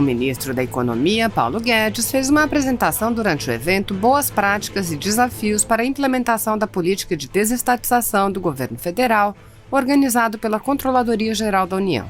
O ministro da Economia, Paulo Guedes, fez uma apresentação durante o evento Boas Práticas e Desafios para a Implementação da Política de Desestatização do Governo Federal, organizado pela Controladoria Geral da União.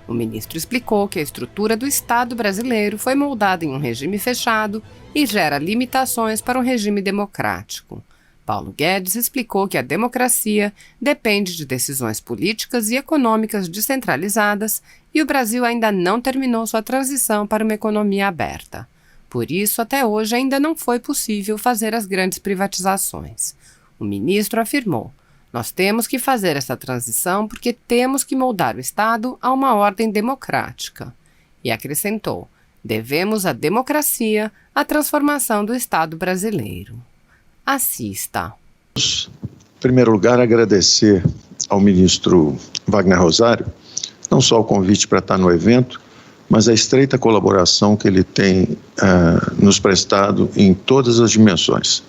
O ministro explicou que a estrutura do Estado brasileiro foi moldada em um regime fechado e gera limitações para um regime democrático. Paulo Guedes explicou que a democracia depende de decisões políticas e econômicas descentralizadas e o Brasil ainda não terminou sua transição para uma economia aberta. Por isso, até hoje, ainda não foi possível fazer as grandes privatizações. O ministro afirmou: "Nós temos que fazer essa transição porque temos que moldar o Estado a uma ordem democrática." E acrescentou: "Devemos à democracia a transformação do Estado brasileiro." Assista. Em primeiro lugar, agradecer ao ministro Wagner Rosário, não só o convite para estar no evento, mas a estreita colaboração que ele tem nos prestado em todas as dimensões.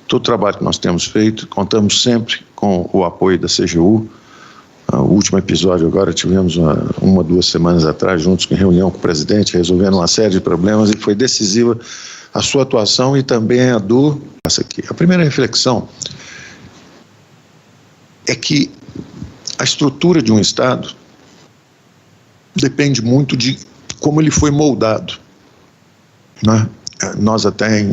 Todo o trabalho que nós temos feito, contamos sempre com o apoio da CGU. O último episódio agora tivemos 2 semanas atrás, juntos em reunião com o presidente, resolvendo uma série de problemas, e foi decisiva a sua atuação e também a do... A primeira reflexão é que a estrutura de um Estado depende muito de como ele foi moldado, né? Nós até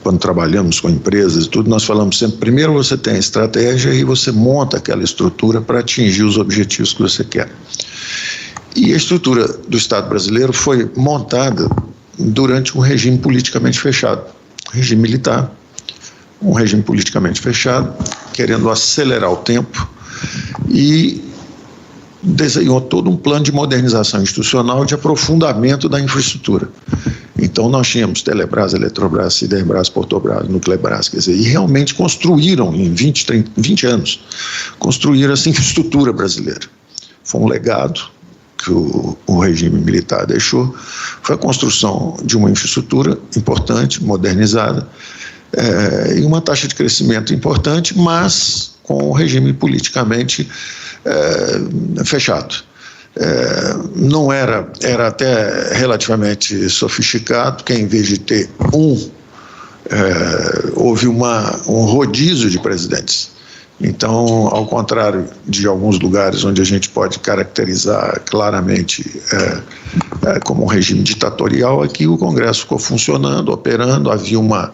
quando trabalhamos com empresas e tudo, nós falamos sempre: primeiro você tem a estratégia e você monta aquela estrutura para atingir os objetivos que você quer. E a estrutura do Estado brasileiro foi montada durante um regime politicamente fechado, regime militar, um regime politicamente fechado, querendo acelerar o tempo, e desenhou todo um plano de modernização institucional, de aprofundamento da infraestrutura. Então nós tínhamos Telebrás, Eletrobras, Siderbras, Portobras, Nuclebras, quer dizer, e realmente construíram em 20 anos, construíram essa infraestrutura brasileira. Foi um legado que o regime militar deixou, foi a construção de uma infraestrutura importante, modernizada, e uma taxa de crescimento importante, mas com o regime politicamente fechado. Não era até relativamente sofisticado, que em vez de ter houve um rodízio de presidentes. Então, ao contrário de alguns lugares onde a gente pode caracterizar claramente como um regime ditatorial, aqui o Congresso ficou funcionando, operando, havia uma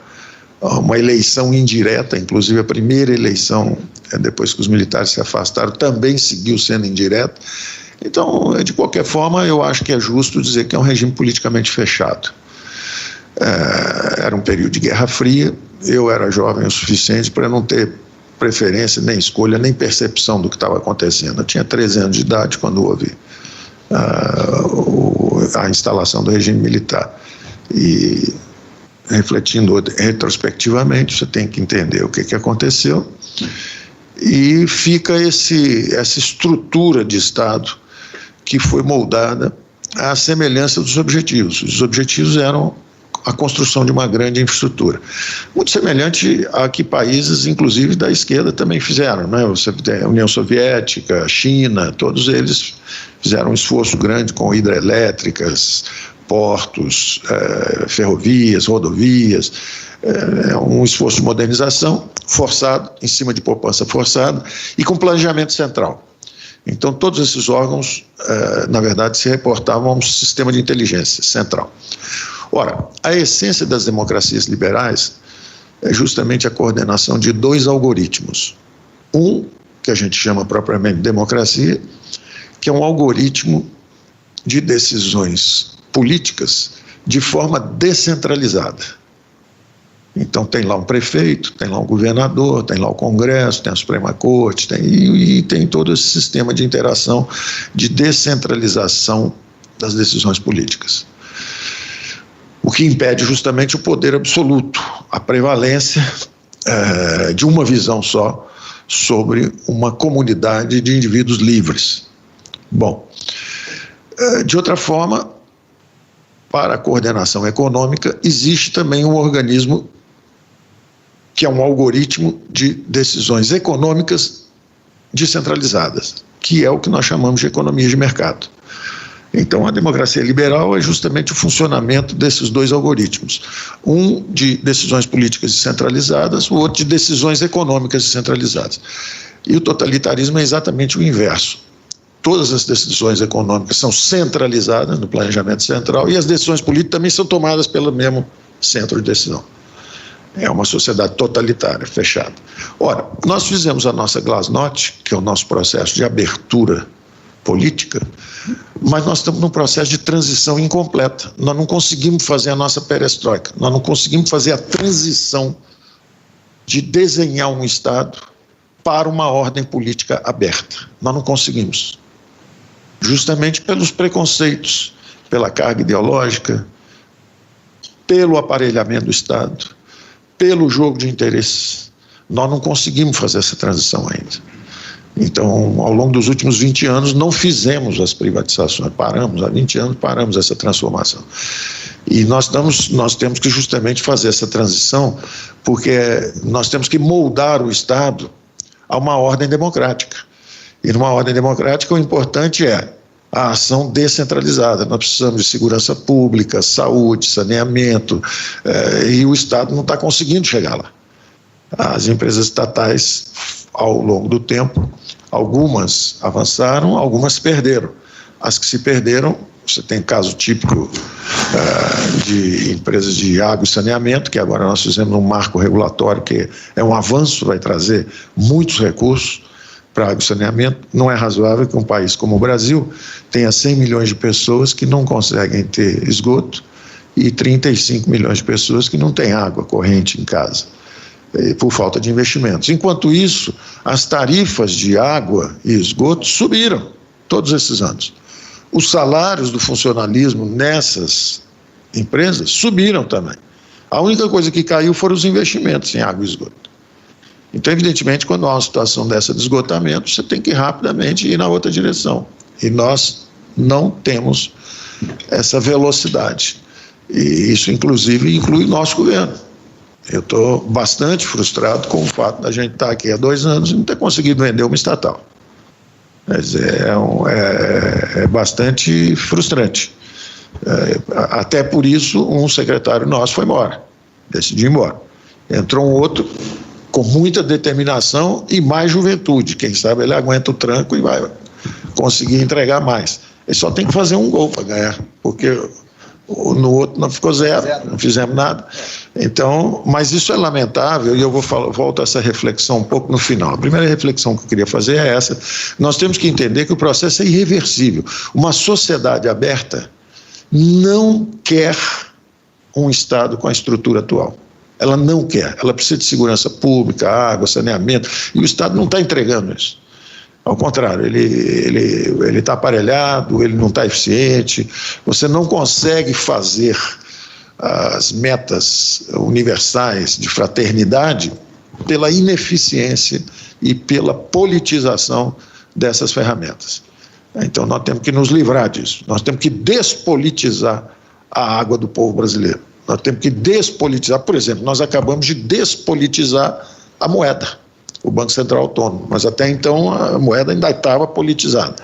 eleição indireta, inclusive a primeira eleição, depois que os militares se afastaram, também seguiu sendo indireta. Então, de qualquer forma, eu acho que é justo dizer que é um regime politicamente fechado. Era um período de Guerra Fria, eu era jovem o suficiente para não ter preferência, nem escolha, nem percepção do que estava acontecendo. Eu tinha 13 anos de idade quando houve a instalação do regime militar. E, refletindo retrospectivamente, você tem que entender o que aconteceu, e fica essa estrutura de Estado que foi moldada à semelhança dos objetivos. Os objetivos eram a construção de uma grande infraestrutura, muito semelhante a que países, inclusive da esquerda, também fizeram, né? Você tem a União Soviética, a China, todos eles fizeram um esforço grande com hidrelétricas, portos, ferrovias, rodovias, um esforço de modernização forçado, em cima de poupança forçada e com planejamento central. Então, todos esses órgãos, na verdade, se reportavam a um sistema de inteligência central. Ora, a essência das democracias liberais é justamente a coordenação de 2 algoritmos. Um, que a gente chama propriamente de democracia, que é um algoritmo de decisões políticas de forma descentralizada. Então tem lá um prefeito, tem lá um governador, tem lá o Congresso, tem a Suprema Corte, e tem todo esse sistema de interação, de descentralização das decisões políticas. O que impede justamente o poder absoluto, a prevalência de uma visão só sobre uma comunidade de indivíduos livres. Bom, de outra forma, para a coordenação econômica, existe também um organismo que é um algoritmo de decisões econômicas descentralizadas, que é o que nós chamamos de economia de mercado. Então, a democracia liberal é justamente o funcionamento desses dois algoritmos. Um de decisões políticas descentralizadas, o outro de decisões econômicas descentralizadas. E o totalitarismo é exatamente o inverso. Todas as decisões econômicas são centralizadas no planejamento central e as decisões políticas também são tomadas pelo mesmo centro de decisão. É uma sociedade totalitária, fechada. Ora, nós fizemos a nossa Glasnost, que é o nosso processo de abertura política, mas nós estamos num processo de transição incompleta. Nós não conseguimos fazer a nossa perestroika, nós não conseguimos fazer a transição de desenhar um Estado para uma ordem política aberta. Nós não conseguimos. Justamente pelos preconceitos, pela carga ideológica, pelo aparelhamento do Estado, pelo jogo de interesses. Nós não conseguimos fazer essa transição ainda. Então, ao longo dos últimos 20 anos, não fizemos as privatizações, paramos, há 20 anos paramos essa transformação. E nós temos que justamente fazer essa transição, porque nós temos que moldar o Estado a uma ordem democrática. E numa ordem democrática, o importante é a ação descentralizada. Nós precisamos de segurança pública, saúde, saneamento, e o Estado não está conseguindo chegar lá. As empresas estatais, ao longo do tempo, algumas avançaram, algumas perderam. As que se perderam, você tem caso típico de empresas de água e saneamento, que agora nós fizemos um marco regulatório que é um avanço, vai trazer muitos recursos para água e saneamento. Não é razoável que um país como o Brasil tenha 100 milhões de pessoas que não conseguem ter esgoto e 35 milhões de pessoas que não têm água corrente em casa, por falta de investimentos. Enquanto isso, as tarifas de água e esgoto subiram todos esses anos. Os salários do funcionalismo nessas empresas subiram também. A única coisa que caiu foram os investimentos em água e esgoto. Então, evidentemente, quando há uma situação dessa de esgotamento, você tem que rapidamente ir na outra direção. E nós não temos essa velocidade. E isso, inclusive, inclui o nosso governo. Eu estou bastante frustrado com o fato da gente estar aqui há 2 anos e não ter conseguido vender uma estatal. Mas é bastante frustrante. Até por isso, um secretário nosso foi embora, decidiu ir embora. Entrou um outro com muita determinação e mais juventude. Quem sabe ele aguenta o tranco e vai conseguir entregar mais. Ele só tem que fazer um gol para ganhar, porque no outro não ficou zero, não fizemos nada. Então, mas isso é lamentável, e eu volto a essa reflexão um pouco no final. A primeira reflexão que eu queria fazer é essa: nós temos que entender que o processo é irreversível. Uma sociedade aberta não quer um Estado com a estrutura atual. Ela não quer, ela precisa de segurança pública, água, saneamento, e o Estado não está entregando isso. Ao contrário, ele está aparelhado, ele não está eficiente, você não consegue fazer as metas universais de fraternidade pela ineficiência e pela politização dessas ferramentas. Então, nós temos que nos livrar disso, nós temos que despolitizar a água do povo brasileiro. Nós temos que despolitizar, por exemplo, nós acabamos de despolitizar a moeda, o Banco Central Autônomo, mas até então a moeda ainda estava politizada.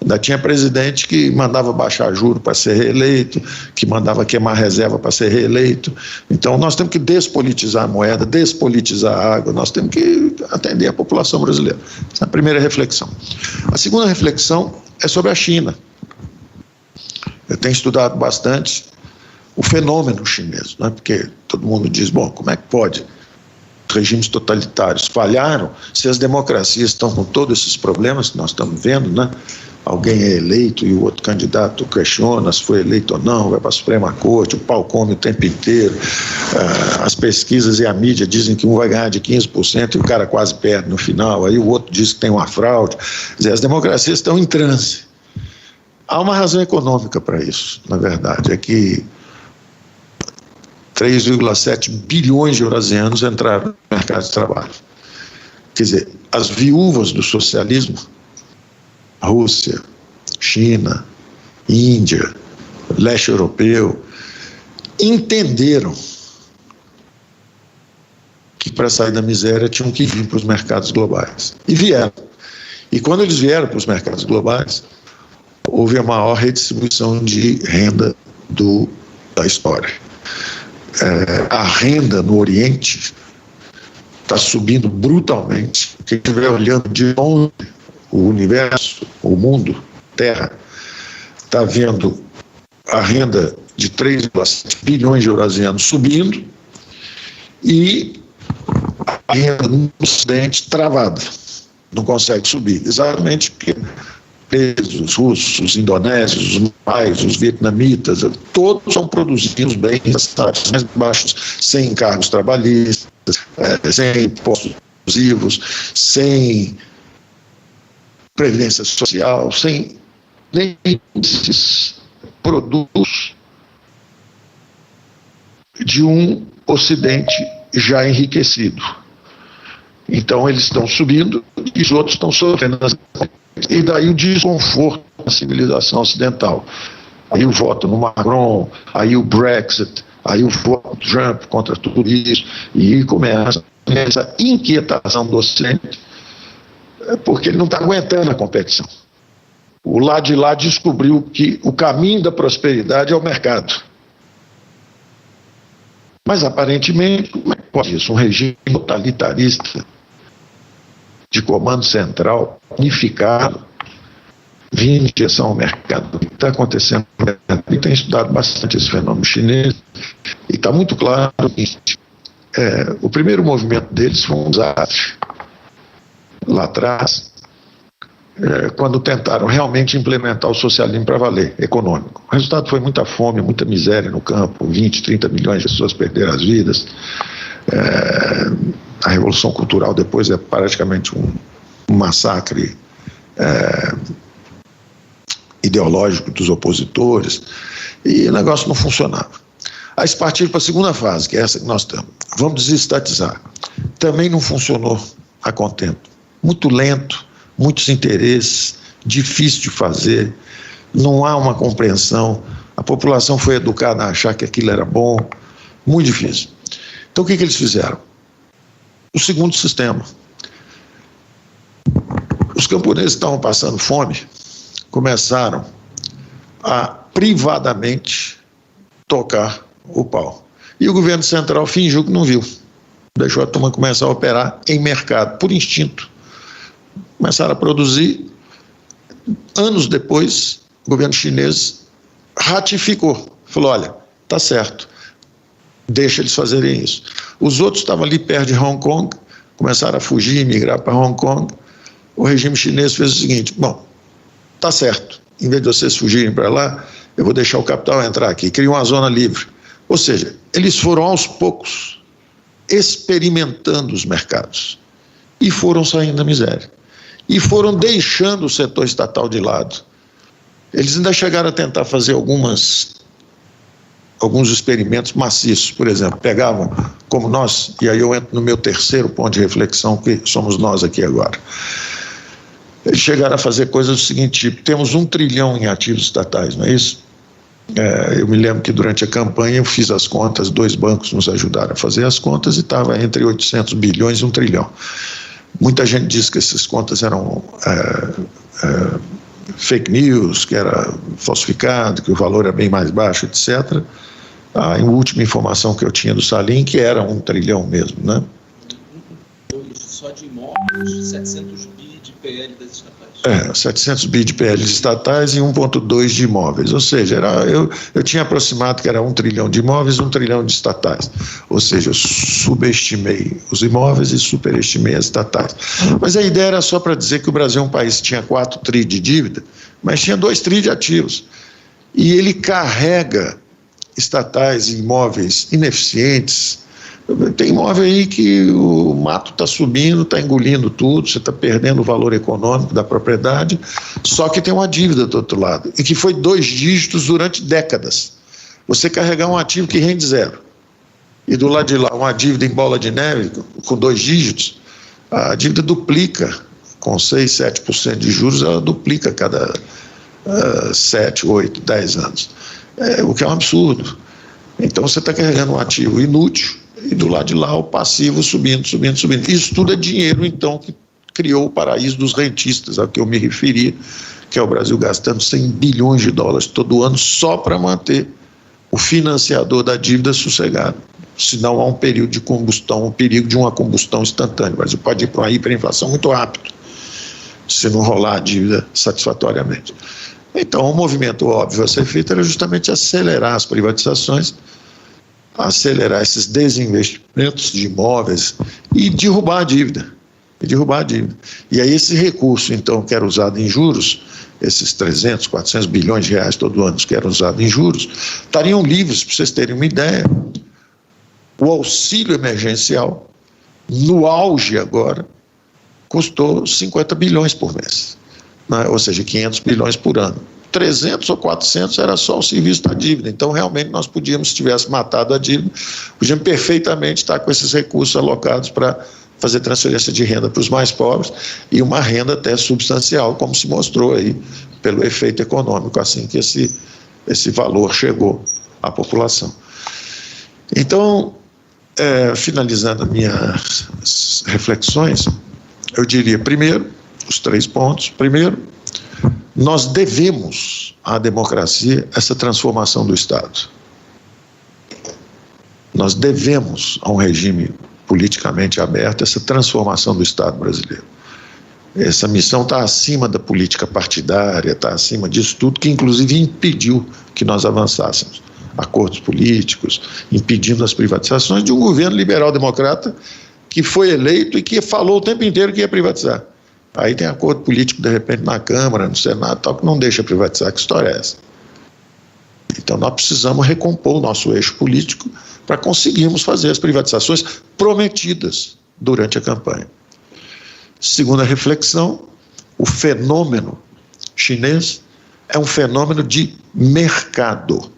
Ainda tinha presidente que mandava baixar juro para ser reeleito, que mandava queimar reserva para ser reeleito. Então nós temos que despolitizar a moeda, despolitizar a água, nós temos que atender a população brasileira. Essa é a primeira reflexão. A segunda reflexão é sobre a China. Eu tenho estudado bastante o fenômeno chinês, né? Porque todo mundo diz, bom, como é que pode? Regimes totalitários falharam se as democracias estão com todos esses problemas que nós estamos vendo, né? Alguém é eleito e o outro candidato questiona se foi eleito ou não, vai para a Suprema Corte, o pau come o tempo inteiro, as pesquisas e a mídia dizem que um vai ganhar de 15% e o cara quase perde no final, aí o outro diz que tem uma fraude. Quer dizer, as democracias estão em transe. Há uma razão econômica para isso, na verdade, é que 3,7 bilhões de eurasianos entraram no mercado de trabalho. Quer dizer, as viúvas do socialismo, Rússia, China, Índia, leste europeu, entenderam que para sair da miséria tinham que vir para os mercados globais. E vieram. E quando eles vieram para os mercados globais, houve a maior redistribuição de renda da história. A renda no Oriente está subindo brutalmente. Quem estiver olhando de longe o universo, o mundo, Terra, está vendo a renda de 3,7 bilhões de eurasianos subindo e a renda no Ocidente travada, não consegue subir, exatamente porque os russos, os indonésios, os malaios, os vietnamitas, todos estão produzindo bem nas taxas mais baixas, sem encargos trabalhistas, sem impostos abusivos, sem previdência social, sem nem esses produtos de um Ocidente já enriquecido. Então eles estão subindo e os outros estão sofrendo. E daí o desconforto da civilização ocidental. Aí o voto no Macron, aí o Brexit, aí o voto do Trump contra tudo isso, e começa essa inquietação do Ocidente, porque ele não está aguentando a competição. O lado de lá descobriu que o caminho da prosperidade é o mercado. Mas, aparentemente, como é que pode isso? Um regime totalitarista de comando central, unificado, vindo em direção ao mercado. O que está acontecendo? Eu tenho estudado bastante esse fenômeno chinês e está muito claro que o primeiro movimento deles foi um desastre. Lá atrás, quando tentaram realmente implementar o socialismo para valer, econômico. O resultado foi muita fome, muita miséria no campo, 20, 30 milhões de pessoas perderam as vidas. A Revolução Cultural depois é praticamente um massacre ideológico dos opositores, e o negócio não funcionava. Aí se partiram para a segunda fase, que é essa que nós temos. Vamos desestatizar. Também não funcionou a contento. Muito lento, muitos interesses, difícil de fazer, não há uma compreensão, a população foi educada a achar que aquilo era bom, muito difícil. Então o que eles fizeram? O segundo sistema. Os camponeses estavam passando fome, começaram a privadamente tocar o pau. E o governo central fingiu que não viu, deixou a turma começar a operar em mercado, por instinto. Começaram a produzir. Anos depois, o governo chinês ratificou, falou: olha, tá certo, deixa eles fazerem isso. Os outros estavam ali perto de Hong Kong, começaram a fugir e migrar para Hong Kong. O regime chinês fez o seguinte: bom, tá certo, em vez de vocês fugirem para lá, eu vou deixar o capital entrar aqui, criou uma zona livre. Ou seja, eles foram aos poucos experimentando os mercados e foram saindo da miséria. E foram deixando o setor estatal de lado. Eles ainda chegaram a tentar fazer alguns experimentos maciços. Por exemplo, pegavam, como nós, e aí eu entro no meu terceiro ponto de reflexão, que somos nós aqui agora. Eles chegaram a fazer coisas do seguinte tipo: temos 1 trilhão em ativos estatais, não é isso? Eu me lembro que durante a campanha eu fiz as contas, 2 bancos nos ajudaram a fazer as contas e estava entre 800 bilhões e 1 trilhão. Muita gente diz que essas contas eram fake news, que era falsificado, que o valor era bem mais baixo, etc. A última informação que eu tinha do Salim, que era 1 trilhão mesmo, né? Só de imóveis, 700 bi de PL das estatais. 700 bi de PL estatais e 1,2 de imóveis. Ou seja, eu tinha aproximado que era 1 trilhão de imóveis, 1 trilhão de estatais. Ou seja, eu subestimei os imóveis e superestimei as estatais. Mas a ideia era só para dizer que o Brasil é um país que tinha 4 tri de dívida, mas tinha 2 tri de ativos. E ele carrega estatais e imóveis ineficientes. Tem imóvel aí que o mato está subindo, está engolindo tudo, você está perdendo o valor econômico da propriedade, só que tem uma dívida do outro lado, e que foi 2 dígitos durante décadas. Você carregar um ativo que rende 0, e do lado de lá uma dívida em bola de neve com 2 dígitos, a dívida duplica, com 6, 7% de juros, ela duplica a cada 7, 8, 10 anos. O que é um absurdo. Então você está carregando um ativo inútil, e do lado de lá o passivo subindo, subindo, subindo. Isso tudo é dinheiro, então, que criou o paraíso dos rentistas, ao que eu me referi, que é o Brasil gastando 100 bilhões de dólares todo ano só para manter o financiador da dívida sossegado. Senão há um período de combustão, um perigo de uma combustão instantânea. O Brasil pode ir para uma hiperinflação muito rápido, se não rolar a dívida satisfatoriamente. Então, o movimento óbvio a ser feito era justamente acelerar as privatizações, acelerar esses desinvestimentos de imóveis e derrubar a dívida. E aí esse recurso, então, que era usado em juros, esses 300, 400 bilhões de reais todo ano que eram usados em juros, estariam livres, para vocês terem uma ideia. O auxílio emergencial, no auge agora, custou 50 bilhões por mês, né? Ou seja, 500 bilhões por ano. 300 ou 400 era só o serviço da dívida. Então, realmente, nós podíamos, se tivesse matado a dívida, podíamos perfeitamente estar com esses recursos alocados para fazer transferência de renda para os mais pobres e uma renda até substancial, como se mostrou aí pelo efeito econômico, assim que esse valor chegou à população. Então, finalizando as minhas reflexões, eu diria, primeiro, os 3 pontos. Primeiro, nós devemos à democracia essa transformação do Estado. Nós devemos a um regime politicamente aberto essa transformação do Estado brasileiro. Essa missão está acima da política partidária, está acima disso tudo, que inclusive impediu que nós avançássemos. Acordos políticos, impedindo as privatizações de um governo liberal-democrata que foi eleito e que falou o tempo inteiro que ia privatizar. Aí tem acordo político, de repente, na Câmara, no Senado, tal, que não deixa privatizar. Que história é essa? Então, nós precisamos recompor o nosso eixo político para conseguirmos fazer as privatizações prometidas durante a campanha. Segunda reflexão, o fenômeno chinês é um fenômeno de mercado.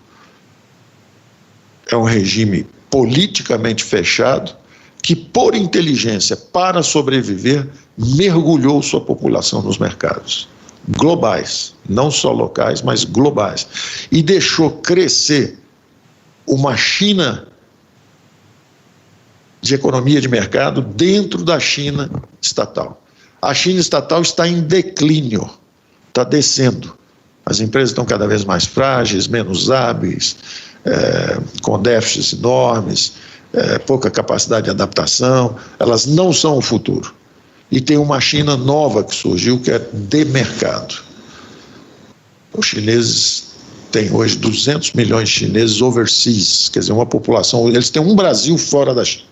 É um regime politicamente fechado que, por inteligência, para sobreviver, mergulhou sua população nos mercados globais, não só locais, mas globais, e deixou crescer uma China de economia de mercado dentro da China estatal. A China estatal está em declínio, está descendo. As empresas estão cada vez mais frágeis, menos hábeis, com déficits enormes, pouca capacidade de adaptação, elas não são o futuro. E tem uma China nova que surgiu, que é de mercado. Os chineses têm hoje 200 milhões de chineses overseas, quer dizer, uma população, eles têm um Brasil fora da China.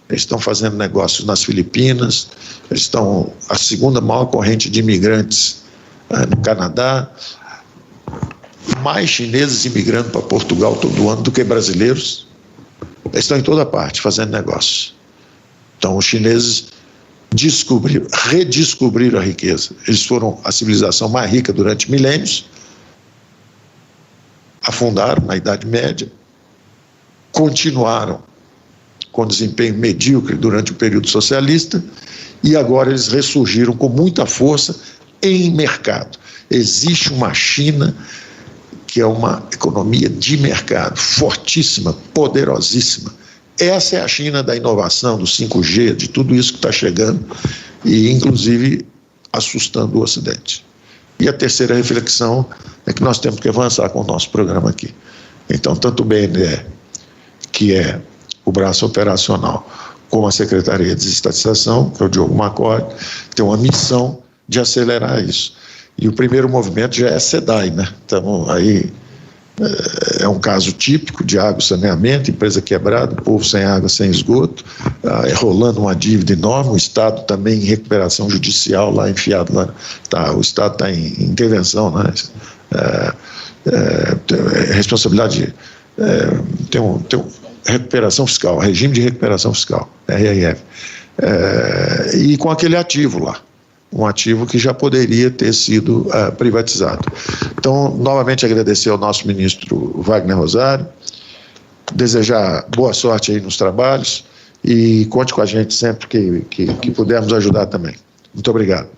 Eles estão fazendo negócios nas Filipinas, eles estão a segunda maior corrente de imigrantes no Canadá, mais chineses imigrando para Portugal todo ano do que brasileiros. Eles estão em toda parte fazendo negócios. Então, os chineses redescobriram a riqueza. Eles foram a civilização mais rica durante milênios, afundaram na Idade Média, continuaram com desempenho medíocre durante o período socialista e agora eles ressurgiram com muita força em mercado. Existe uma China que é uma economia de mercado fortíssima, poderosíssima. Essa é a China da inovação, do 5G, de tudo isso que está chegando e, inclusive, assustando o Ocidente. E a terceira reflexão é que nós temos que avançar com o nosso programa aqui. Então, tanto o BNDE, que é o braço operacional, como a Secretaria de Desestatização, que é o Diogo Macori, tem uma missão de acelerar isso. E o primeiro movimento já é a SEDAI, né? Então, aí é um caso típico de água e saneamento, empresa quebrada, povo sem água, sem esgoto, rolando uma dívida enorme, o Estado também em recuperação judicial, lá enfiado lá, o Estado está em intervenção, né? Responsabilidade, tem um recuperação fiscal, regime de recuperação fiscal, RRF, e com aquele ativo lá, um ativo que já poderia ter sido privatizado. Então, novamente agradecer ao nosso ministro Wagner Rosário, desejar boa sorte aí nos trabalhos e conte com a gente sempre que pudermos ajudar também. Muito obrigado.